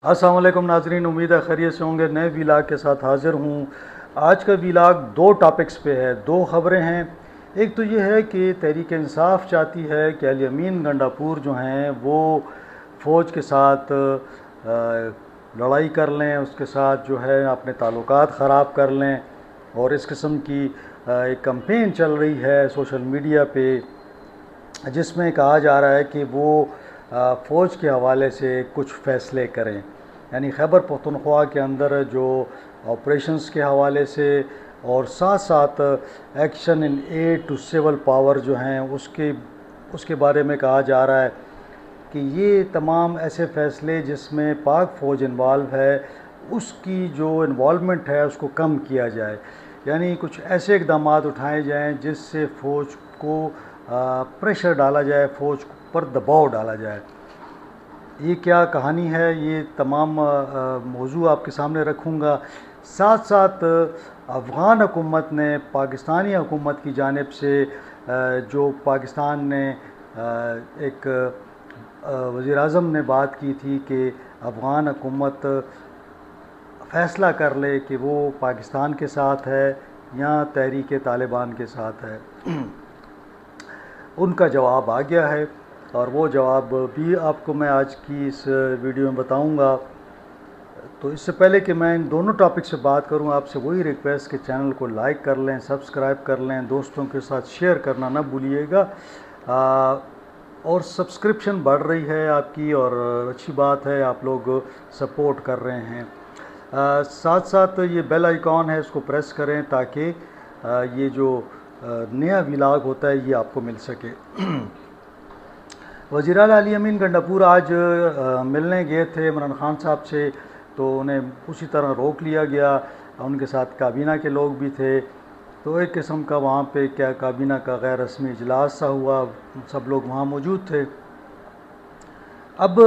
السلام علیکم ناظرین، امید ہے خیریت سے ہوں گے۔ نئے ویلاگ کے ساتھ حاضر ہوں۔ آج کا ویلاگ دو ٹاپکس پہ ہے، دو خبریں ہیں۔ ایک تو یہ ہے کہ تحریک انصاف چاہتی ہے کہ الیمین گنڈاپور جو ہیں وہ فوج کے ساتھ لڑائی کر لیں، اس کے ساتھ جو ہے اپنے تعلقات خراب کر لیں، اور اس قسم کی ایک کمپین چل رہی ہے سوشل میڈیا پہ، جس میں کہا جا رہا ہے کہ وہ فوج کے حوالے سے کچھ فیصلے کریں، یعنی خیبر پختونخوا کے اندر جو آپریشنز کے حوالے سے اور ساتھ ساتھ action in aid to civil power جو ہیں اس کے بارے میں کہا جا رہا ہے کہ یہ تمام ایسے فیصلے جس میں پاک فوج انوالو ہے، اس کی جو انوالومنٹ ہے اس کو کم کیا جائے، یعنی کچھ ایسے اقدامات اٹھائے جائیں جس سے فوج کو پریشر ڈالا جائے، فوج پر دباؤ ڈالا جائے۔ یہ کیا کہانی ہے، یہ تمام موضوع آپ کے سامنے رکھوں گا۔ ساتھ ساتھ افغان حکومت نے پاکستانی حکومت کی جانب سے جو پاکستان نے ایک وزیر اعظم نے بات کی تھی کہ افغان حکومت فیصلہ کر لے کہ وہ پاکستان کے ساتھ ہے یا تحریک طالبان کے ساتھ ہے، ان کا جواب آ گیا ہے، اور وہ جواب بھی آپ کو میں آج کی اس ویڈیو میں بتاؤں گا۔ تو اس سے پہلے کہ میں ان دونوں ٹاپک سے بات کروں، آپ سے وہی ریکویسٹ کہ چینل کو لائک کر لیں، سبسکرائب کر لیں، دوستوں کے ساتھ شیئر کرنا نہ بھولیے گا، اور سبسکرپشن بڑھ رہی ہے آپ کی، اور اچھی بات ہے، آپ لوگ سپورٹ کر رہے ہیں۔ ساتھ ساتھ یہ بیل آئیکن ہے، اس کو پریس کریں تاکہ یہ جو نیا ویلاگ ہوتا ہے یہ آپ کو مل سکے۔ وزیر اعلیٰ الیمین گنڈاپور آج ملنے گئے تھے عمران خان صاحب سے، تو انہیں اسی طرح روک لیا گیا، ان کے ساتھ کابینہ کے لوگ بھی تھے، تو ایک قسم کا وہاں پہ کیا کابینہ کا غیر رسمی اجلاس سا ہوا، سب لوگ وہاں موجود تھے۔ اب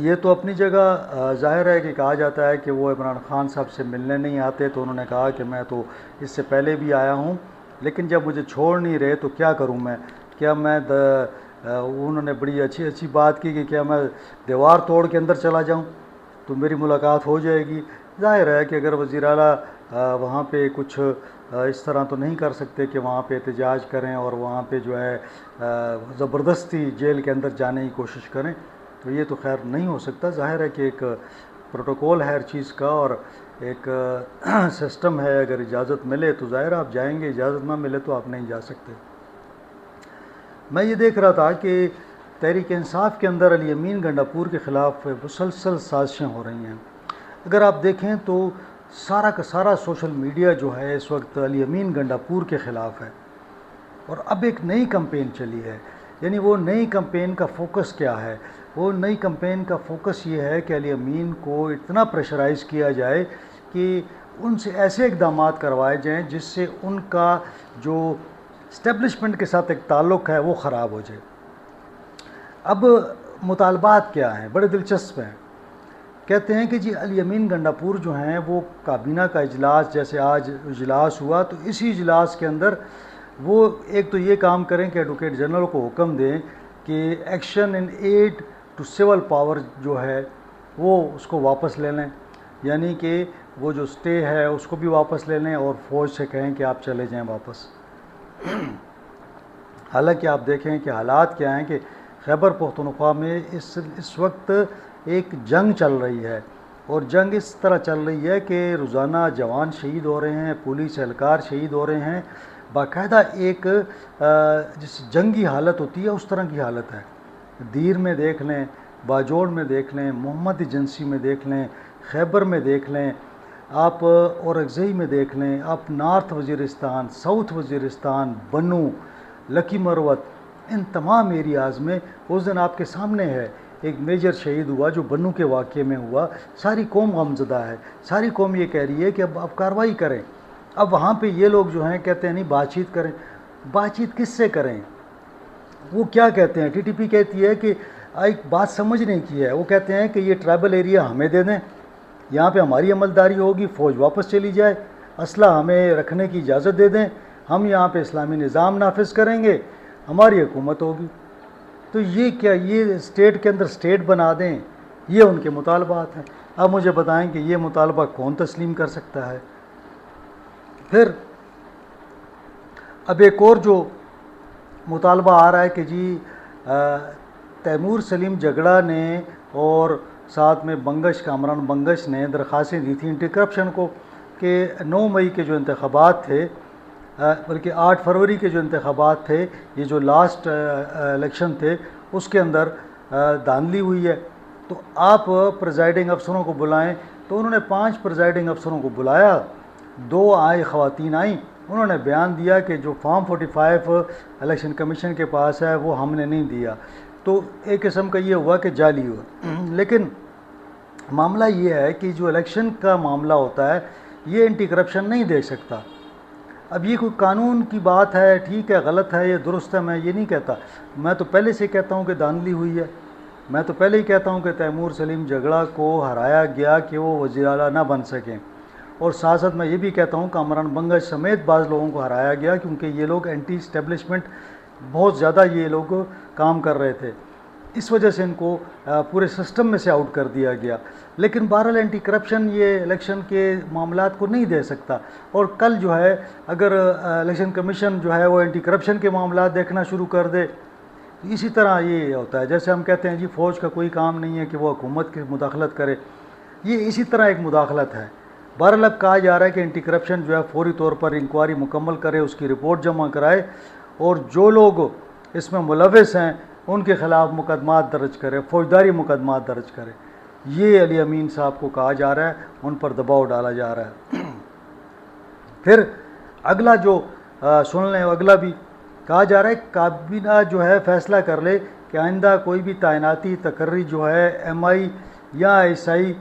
یہ تو اپنی جگہ ظاہر ہے کہ کہا جاتا ہے کہ وہ عمران خان صاحب سے ملنے نہیں آتے، تو انہوں نے کہا کہ میں تو اس سے پہلے بھی آیا ہوں، لیکن جب مجھے چھوڑ نہیں رہے تو کیا کروں میں، کیا میں انہوں نے بڑی اچھی بات کی کہ کیا میں دیوار توڑ کے اندر چلا جاؤں تو میری ملاقات ہو جائے گی۔ ظاہر ہے کہ اگر وزیر اعلیٰ وہاں پہ کچھ اس طرح تو نہیں کر سکتے کہ وہاں پہ احتجاج کریں اور وہاں پہ جو ہے زبردستی جیل کے اندر جانے کی کوشش کریں، تو یہ تو خیر نہیں ہو سکتا۔ ظاہر ہے کہ ایک پروٹوکول ہے ہر چیز کا، اور ایک سسٹم ہے، اگر اجازت ملے تو ظاہر آپ جائیں گے، اجازت نہ ملے تو آپ نہیں جا سکتے۔ میں یہ دیکھ رہا تھا کہ تحریک انصاف کے اندر الیمین گنڈاپور کے خلاف مسلسل سازشیں ہو رہی ہیں۔ اگر آپ دیکھیں تو سارا کا سارا سوشل میڈیا جو ہے اس وقت الیمین گنڈاپور کے خلاف ہے، اور اب ایک نئی کمپین چلی ہے، یعنی وہ نئی کمپین کا فوکس کیا ہے؟ وہ نئی کمپین کا فوکس یہ ہے کہ الیمین کو اتنا پریشرائز کیا جائے کہ ان سے ایسے اقدامات کروائے جائیں جس سے ان کا جو اسٹیبلشمنٹ کے ساتھ ایک تعلق ہے وہ خراب ہو جائے۔ اب مطالبات کیا ہیں؟ بڑے دلچسپ ہیں۔ کہتے ہیں کہ جی الیمین گنڈاپور جو ہیں وہ کابینہ کا اجلاس، جیسے آج اجلاس ہوا، تو اسی اجلاس کے اندر وہ ایک تو یہ کام کریں کہ ایڈوکیٹ جنرل کو حکم دیں کہ action in aid to civil power جو ہے وہ اس کو واپس لے لیں، یعنی کہ وہ جو سٹے ہے اس کو بھی واپس لے لیں، اور فوج سے کہیں کہ آپ چلے جائیں واپس۔ حالانکہ آپ دیکھیں کہ حالات کیا ہیں کہ خیبر پختونخوا میں اس وقت ایک جنگ چل رہی ہے، اور جنگ اس طرح چل رہی ہے کہ روزانہ جوان شہید ہو رہے ہیں، پولیس اہلکار شہید ہو رہے ہیں، باقاعدہ ایک جس جنگی حالت ہوتی ہے اس طرح کی حالت ہے۔ دیر میں دیکھ لیں، باجوڑ میں دیکھ لیں، محمد ایجنسی میں دیکھ لیں، خیبر میں دیکھ لیں آپ، اورکزئی میں دیکھ لیں آپ، نارتھ وزیرستان، ساؤتھ وزیرستان، بنو، لکی مروت، ان تمام ایریاز میں اس دن آپ کے سامنے ہے ایک میجر شہید ہوا جو بنو کے واقعے میں ہوا۔ ساری قوم غمزدہ ہے، ساری قوم یہ کہہ رہی ہے کہ اب کارروائی کریں۔ اب وہاں پہ یہ لوگ جو ہیں کہتے ہیں نہیں بات چیت کریں، بات چیت کس سے کریں؟ وہ کیا کہتے ہیں؟ ٹی ٹی پی کہتی ہے کہ ایک بات سمجھنے کی ہے، وہ کہتے ہیں کہ یہ ٹرائبل ایریا ہمیں دے دیں، یہاں پہ ہماری عملداری ہوگی، فوج واپس چلی جائے، اسلحہ ہمیں رکھنے کی اجازت دے دیں، ہم یہاں پہ اسلامی نظام نافذ کریں گے، ہماری حکومت ہوگی۔ تو یہ کیا، یہ اسٹیٹ کے اندر اسٹیٹ بنا دیں، یہ ان کے مطالبات ہیں۔ اب مجھے بتائیں کہ یہ مطالبہ کون تسلیم کر سکتا ہے؟ پھر اب ایک اور جو مطالبہ آ رہا ہے کہ جی تیمور سلیم جگڑا نے اور ساتھ میں بنگش کامران بنگش نے درخواستیں دی تھیں اینٹی کرپشن کو کہ 9 مئی کے جو انتخابات تھے، بلکہ 8 فروری کے جو انتخابات تھے، یہ جو لاسٹ الیکشن تھے، اس کے اندر دھاندلی ہوئی ہے، تو آپ پریزائڈنگ افسروں کو بلائیں۔ تو انہوں نے 5 پریزائڈنگ افسروں کو بلایا، 2 آئے خواتین آئیں، انہوں نے بیان دیا کہ جو فارم 45 الیکشن کمیشن کے پاس ہے وہ ہم نے نہیں دیا۔ تو ایک قسم کا یہ ہوا کہ جعلی ہوا۔ لیکن معاملہ یہ ہے کہ جو الیکشن کا معاملہ ہوتا ہے یہ اینٹی کرپشن نہیں دیکھ سکتا۔ اب یہ کوئی قانون کی بات ہے، ٹھیک ہے، غلط ہے، یہ درست ہے، میں یہ نہیں کہتا۔ میں تو پہلے سے کہتا ہوں کہ دھاندلی ہوئی ہے، میں تو پہلے ہی کہتا ہوں کہ تیمور سلیم جگڑا کو ہرایا گیا کہ وہ وزیر اعلیٰ نہ بن سکیں، اور ساتھ ساتھ میں یہ بھی کہتا ہوں کامران بنگش سمیت بعض لوگوں کو ہرایا گیا کیونکہ یہ لوگ اینٹی اسٹیبلشمنٹ بہت زیادہ یہ لوگ کام کر رہے تھے، اس وجہ سے ان کو پورے سسٹم میں سے آؤٹ کر دیا گیا۔ لیکن بہرحال اینٹی کرپشن یہ الیکشن کے معاملات کو نہیں دے سکتا، اور کل جو ہے اگر الیکشن کمیشن جو ہے وہ اینٹی کرپشن کے معاملات دیکھنا شروع کر دے، اسی طرح یہ ہوتا ہے جیسے ہم کہتے ہیں جی فوج کا کوئی کام نہیں ہے کہ وہ حکومت کی مداخلت کرے، یہ اسی طرح ایک مداخلت ہے۔ بہرحال اب کہا جا رہا ہے کہ اینٹی کرپشن جو ہے فوری طور پر انکوائری مکمل کرے، اس کی رپورٹ جمع کرائے، اور جو لوگ اس میں ملوث ہیں ان کے خلاف مقدمات درج کرے، فوجداری مقدمات درج کرے۔ یہ علی امین صاحب کو کہا جا رہا ہے، ان پر دباؤ ڈالا جا رہا ہے۔ پھر اگلا جو سن لیں، اگلا بھی کہا جا رہا ہے کابینہ جو ہے فیصلہ کر لے کہ آئندہ کوئی بھی تعیناتی تقرری جو ہے ایم آئی یا ایس آئی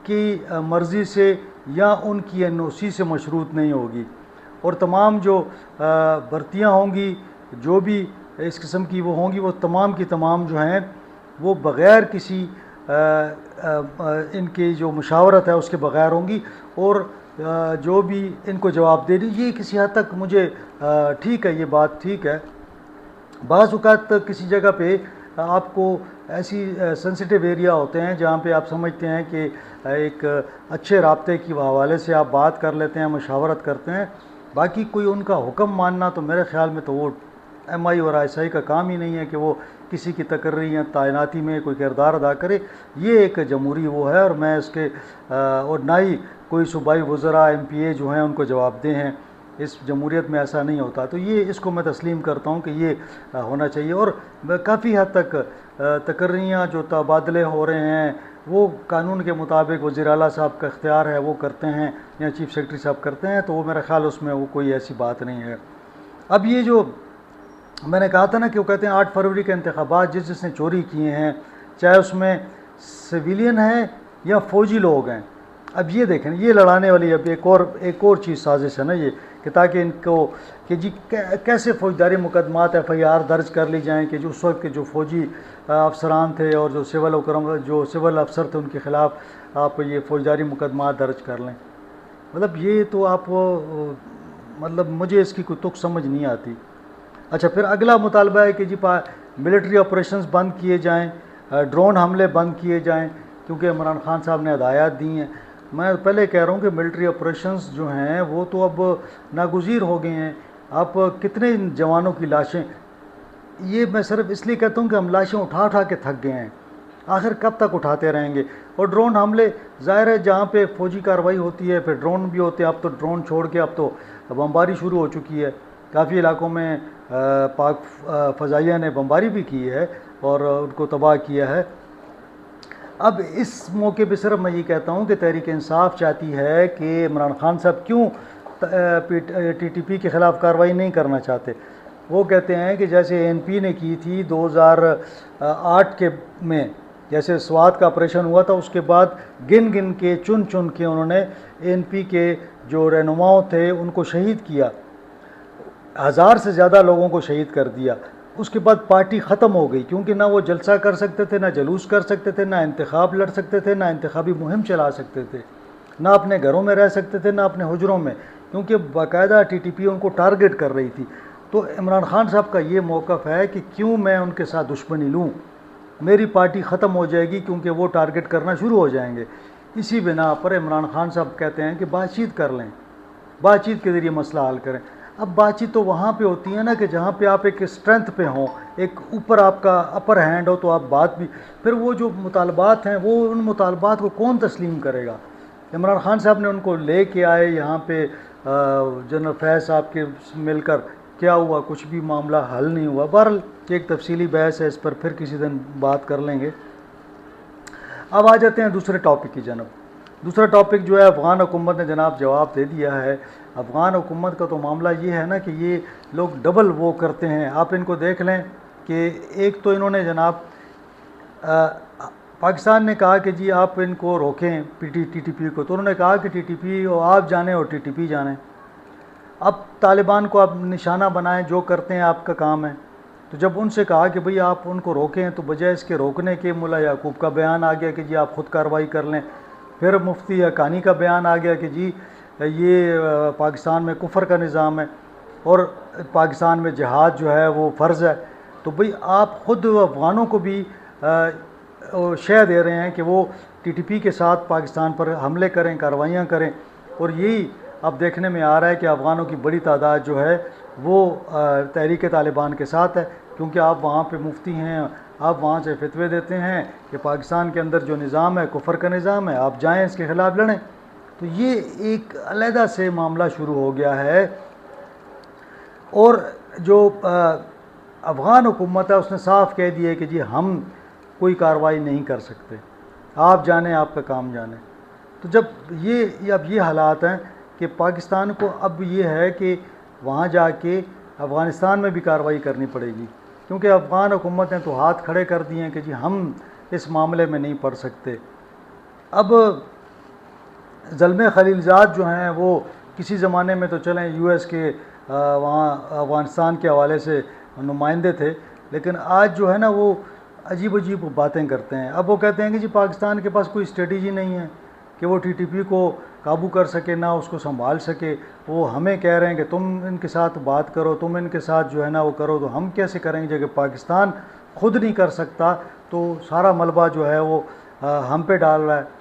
کی مرضی سے یا ان کی این او سی سے مشروط نہیں ہوگی، اور تمام جو بھرتیاں ہوں گی جو بھی اس قسم کی وہ ہوں گی، وہ تمام کی تمام جو ہیں وہ بغیر کسی ان کی جو مشاورت ہے اس کے بغیر ہوں گی، اور جو بھی ان کو جواب دے دی، یہ کسی حد تک مجھے ٹھیک ہے، یہ بات ٹھیک ہے۔ بعض اوقات کسی جگہ پہ آپ کو ایسی سینسٹیو ایریا ہوتے ہیں جہاں پہ آپ سمجھتے ہیں کہ ایک اچھے رابطے کی حوالے سے آپ بات کر لیتے ہیں، مشاورت کرتے ہیں، باقی کوئی ان کا حکم ماننا تو میرے خیال میں تو وہ ایم آئی اور ایس آئی کا کام ہی نہیں ہے کہ وہ کسی کی تقرری یا تعیناتی میں کوئی کردار ادا کرے۔ یہ ایک جمہوری وہ ہے، اور میں اس کے اور نہ ہی کوئی صوبائی وزراء ایم پی اے جو ہیں ان کو جواب دہ ہیں، اس جمہوریت میں ایسا نہیں ہوتا۔ تو یہ اس کو میں تسلیم کرتا ہوں کہ یہ ہونا چاہیے، اور کافی حد تک تقرریاں جو تبادلے ہو رہے ہیں وہ قانون کے مطابق وزیر اعلیٰ صاحب کا اختیار ہے، وہ کرتے ہیں، یا چیف سیکرٹری صاحب کرتے ہیں، تو وہ میرا خیال اس میں وہ کوئی ایسی بات نہیں ہے۔ اب یہ جو میں نے کہا تھا نا کہ وہ کہتے ہیں 8 فروری کے انتخابات جس نے چوری کیے ہیں، چاہے اس میں سویلین ہیں یا فوجی لوگ ہیں، اب یہ دیکھیں یہ لڑانے والی اب ایک اور چیز سازش ہے نا یہ، کہ تاکہ ان کو کہ جی کیسے فوجداری مقدمات ایف آئی آر درج کر لی جائیں کہ جو اس وقت کے جو فوجی افسران تھے اور جو سول افسر تھے ان کے خلاف آپ یہ فوجداری مقدمات درج کر لیں۔ مطلب یہ تو آپ مطلب مجھے اس کی کوئی تک سمجھ نہیں آتی۔ اچھا، پھر اگلا مطالبہ ہے کہ جی ملٹری آپریشنز بند کیے جائیں، ڈرون حملے بند کیے جائیں، کیونکہ عمران خان صاحب نے ہدایات دی ہیں۔ میں پہلے کہہ رہا ہوں کہ ملٹری آپریشنز جو ہیں وہ تو اب ناگزیر ہو گئے ہیں۔ آپ کتنے جوانوں کی لاشیں، یہ میں صرف اس لیے کہتا ہوں کہ ہم لاشیں اٹھا کے تھک گئے ہیں، آخر کب تک اٹھاتے رہیں گے؟ اور ڈرون حملے ظاہر ہے جہاں پہ فوجی کارروائی ہوتی ہے پھر ڈرون بھی ہوتے ہیں، اب تو ڈرون چھوڑ کے اب تو بمباری شروع ہو چکی ہے، کافی علاقوں میں پاک فضائیہ نے بمباری بھی کی ہے اور ان کو تباہ کیا ہے۔ اب اس موقع پہ صرف میں یہ کہتا ہوں کہ تحریک انصاف چاہتی ہے کہ عمران خان صاحب کیوں ٹی ٹی پی کے خلاف کارروائی نہیں کرنا چاہتے۔ وہ کہتے ہیں کہ جیسے اے این پی نے کی تھی 2008 میں، جیسے سوات کا آپریشن ہوا تھا، اس کے بعد گن کے چن کے انہوں نے اے این پی کے جو رہنماؤں تھے ان کو شہید کیا، 1000 سے زیادہ لوگوں کو شہید کر دیا۔ اس کے بعد پارٹی ختم ہو گئی، کیونکہ نہ وہ جلسہ کر سکتے تھے، نہ جلوس کر سکتے تھے، نہ انتخاب لڑ سکتے تھے، نہ انتخابی مہم چلا سکتے تھے، نہ اپنے گھروں میں رہ سکتے تھے، نہ اپنے حجروں میں، کیونکہ باقاعدہ ٹی ٹی پی ان کو ٹارگٹ کر رہی تھی۔ تو عمران خان صاحب کا یہ موقف ہے کہ کیوں میں ان کے ساتھ دشمنی لوں، میری پارٹی ختم ہو جائے گی کیونکہ وہ ٹارگٹ کرنا شروع ہو جائیں گے۔ اسی بنا پر عمران خان صاحب کہتے ہیں کہ بات چیت کر لیں، بات چیت کے ذریعے مسئلہ حل کریں۔ اب بات چیت تو وہاں پہ ہوتی ہے نا کہ جہاں پہ آپ ایک اسٹرینتھ پہ ہوں، ایک اوپر آپ کا اپر ہینڈ ہو، تو آپ بات بھی، پھر وہ جو مطالبات ہیں وہ ان مطالبات کو کون تسلیم کرے گا؟ عمران خان صاحب نے ان کو لے کے آئے یہاں پہ، جنرل فیض صاحب کے مل کر، کیا ہوا؟ کچھ بھی معاملہ حل نہیں ہوا۔ بہرحال ایک تفصیلی بحث ہے، اس پر پھر کسی دن بات کر لیں گے۔ اب آ جاتے ہیں دوسرے ٹاپک کی جانب۔ دوسرا ٹاپک جو ہے، افغان حکومت نے جناب جواب دے دیا ہے۔ افغان حکومت کا تو معاملہ یہ ہے نا کہ یہ لوگ ڈبل وہ کرتے ہیں۔ آپ ان کو دیکھ لیں کہ ایک تو انہوں نے جناب پاکستان نے کہا کہ جی آپ ان کو روکیں ٹی ٹی پی کو، تو انہوں نے کہا کہ ٹی ٹی پی آپ جانیں اور ٹی ٹی پی جانیں۔ اب طالبان کو آپ نشانہ بنائیں، جو کرتے ہیں آپ کا کام ہے۔ تو جب ان سے کہا کہ بھئی آپ ان کو روکیں، تو بجائے اس کے روکنے کے ملا یعقوب کا بیان آ گیا کہ جی آپ خود کارروائی کر لیں۔ پھر مفتی حقانی کا بیان آ گیا کہ جی یہ پاکستان میں کفر کا نظام ہے اور پاکستان میں جہاد جو ہے وہ فرض ہے۔ تو بھئی آپ خود افغانوں کو بھی شے دے رہے ہیں کہ وہ ٹی ٹی پی کے ساتھ پاکستان پر حملے کریں، کارروائیاں کریں، اور یہی اب دیکھنے میں آ رہا ہے کہ افغانوں کی بڑی تعداد جو ہے وہ تحریک طالبان کے ساتھ ہے، کیونکہ آپ وہاں پہ مفتی ہیں، آپ وہاں سے فتوے دیتے ہیں کہ پاکستان کے اندر جو نظام ہے کفر کا نظام ہے، آپ جائیں اس کے خلاف لڑیں۔ تو یہ ایک علیحدہ سے معاملہ شروع ہو گیا ہے، اور جو افغان حکومت ہے اس نے صاف کہہ دیا ہے کہ جی ہم کوئی کارروائی نہیں کر سکتے، آپ جانیں، آپ کا کام جانیں۔ تو جب اب یہ حالات ہیں کہ پاکستان کو اب یہ ہے کہ وہاں جا کے افغانستان میں بھی کارروائی کرنی پڑے گی، کیونکہ افغان حکومت نے تو ہاتھ کھڑے کر دیے ہیں کہ جی ہم اس معاملے میں نہیں پڑ سکتے۔ اب زلمے خلیلزاد جو ہیں وہ کسی زمانے میں تو چلیں یو ایس کے وہاں افغانستان کے حوالے سے نمائندے تھے، لیکن آج جو ہے نا وہ عجیب عجیب باتیں کرتے ہیں۔ اب وہ کہتے ہیں کہ جی پاکستان کے پاس کوئی اسٹریٹجی نہیں ہے کہ وہ ٹی ٹی پی کو قابو کر سکے، نہ اس کو سنبھال سکے۔ وہ ہمیں کہہ رہے ہیں کہ تم ان کے ساتھ بات کرو، تم ان کے ساتھ جو ہے نا وہ کرو، تو ہم کیسے کریں گے جب پاکستان خود نہیں کر سکتا تو سارا ملبہ جو ہے وہ ہم پہ ڈال رہا ہے۔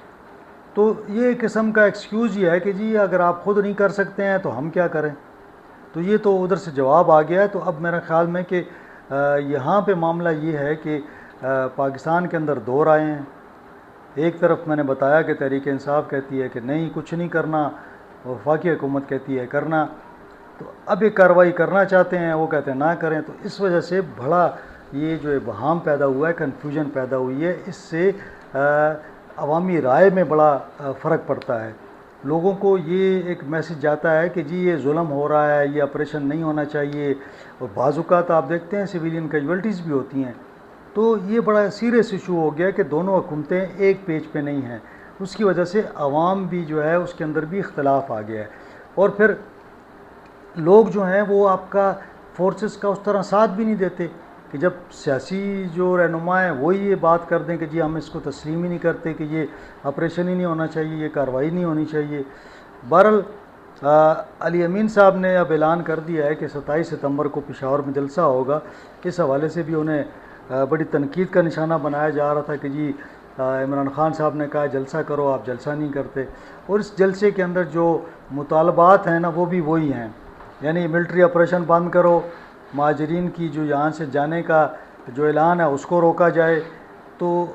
تو یہ قسم کا ایکسکیوز یہ ہے کہ جی اگر آپ خود نہیں کر سکتے ہیں تو ہم کیا کریں۔ تو یہ تو ادھر سے جواب آ گیا ہے۔ تو اب میرا خیال میں کہ یہاں پہ معاملہ یہ ہے کہ پاکستان کے اندر دو رائے ہیں۔ ایک طرف میں نے بتایا کہ تحریک انصاف کہتی ہے کہ نہیں کچھ نہیں کرنا، وفاقی حکومت کہتی ہے کرنا۔ تو اب یہ کارروائی کرنا چاہتے ہیں، وہ کہتے ہیں نہ کریں۔ تو اس وجہ سے بڑا یہ جو ابہام پیدا ہوا ہے، کنفیوژن پیدا ہوئی ہے، اس سے عوامی رائے میں بڑا فرق پڑتا ہے۔ لوگوں کو یہ ایک میسج جاتا ہے کہ جی یہ ظلم ہو رہا ہے، یہ آپریشن نہیں ہونا چاہیے، اور بعض اوقات آپ دیکھتے ہیں سویلین کیجویلٹیز بھی ہوتی ہیں۔ تو یہ بڑا سیریس ایشو ہو گیا کہ دونوں حکومتیں ایک پیج پہ نہیں ہیں، اس کی وجہ سے عوام بھی جو ہے اس کے اندر بھی اختلاف آ گیا ہے، اور پھر لوگ جو ہیں وہ آپ کا فورسز کا اس طرح ساتھ بھی نہیں دیتے کہ جب سیاسی جو رہنما ہیں وہی یہ بات کر دیں کہ جی ہم اس کو تسلیم ہی نہیں کرتے، کہ یہ آپریشن ہی نہیں ہونا چاہیے، یہ کارروائی نہیں ہونی چاہیے۔ بہرحال علی امین صاحب نے اب اعلان کر دیا ہے کہ 27 ستمبر کو پشاور میں جلسہ ہوگا۔ اس حوالے سے بھی انہیں بڑی تنقید کا نشانہ بنایا جا رہا تھا کہ جی عمران خان صاحب نے کہا جلسہ کرو، آپ جلسہ نہیں کرتے، اور اس جلسے کے اندر جو مطالبات ہیں نا وہ بھی وہی ہیں، یعنی ملٹری آپریشن بند کرو، مہاجرین کی جو یہاں سے جانے کا جو اعلان ہے اس کو روکا جائے۔ تو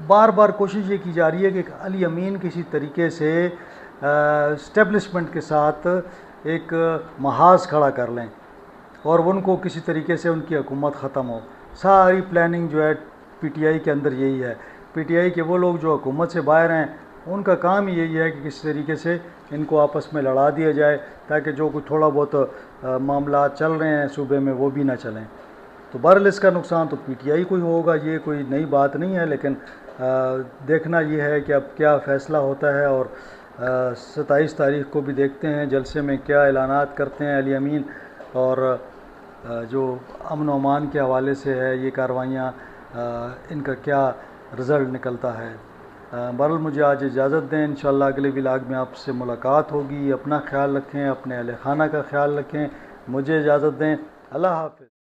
بار بار کوشش یہ کی جا رہی ہے کہ علی امین کسی طریقے سے اسٹیبلشمنٹ کے ساتھ ایک محاذ کھڑا کر لیں اور ان کو کسی طریقے سے ان کی حکومت ختم ہو۔ ساری پلاننگ جو ہے پی ٹی آئی کے اندر یہی ہے۔ پی ٹی آئی کے وہ لوگ جو حکومت سے باہر ہیں ان کا کام یہی ہے کہ کس طریقے سے ان کو آپس میں لڑا دیا جائے تاکہ جو کچھ تھوڑا بہت معاملات چل رہے ہیں صوبے میں وہ بھی نہ چلیں۔ تو بہرحال اس کا نقصان تو پی ٹی آئی کو ہی ہوگا، یہ کوئی نئی بات نہیں ہے، لیکن دیکھنا یہ ہے کہ اب کیا فیصلہ ہوتا ہے، اور 27 تاریخ کو بھی دیکھتے ہیں جلسے میں کیا اعلانات کرتے ہیں علی امین، اور جو امن و امان کے حوالے سے ہے یہ کارروائیاں، ان کا کیا رزلٹ نکلتا ہے۔ بہرحال مجھے آج اجازت دیں، انشاءاللہ اگلے ولاگ میں آپ سے ملاقات ہوگی۔ اپنا خیال رکھیں، اپنے اہل خانہ کا خیال رکھیں، مجھے اجازت دیں، اللہ حافظ۔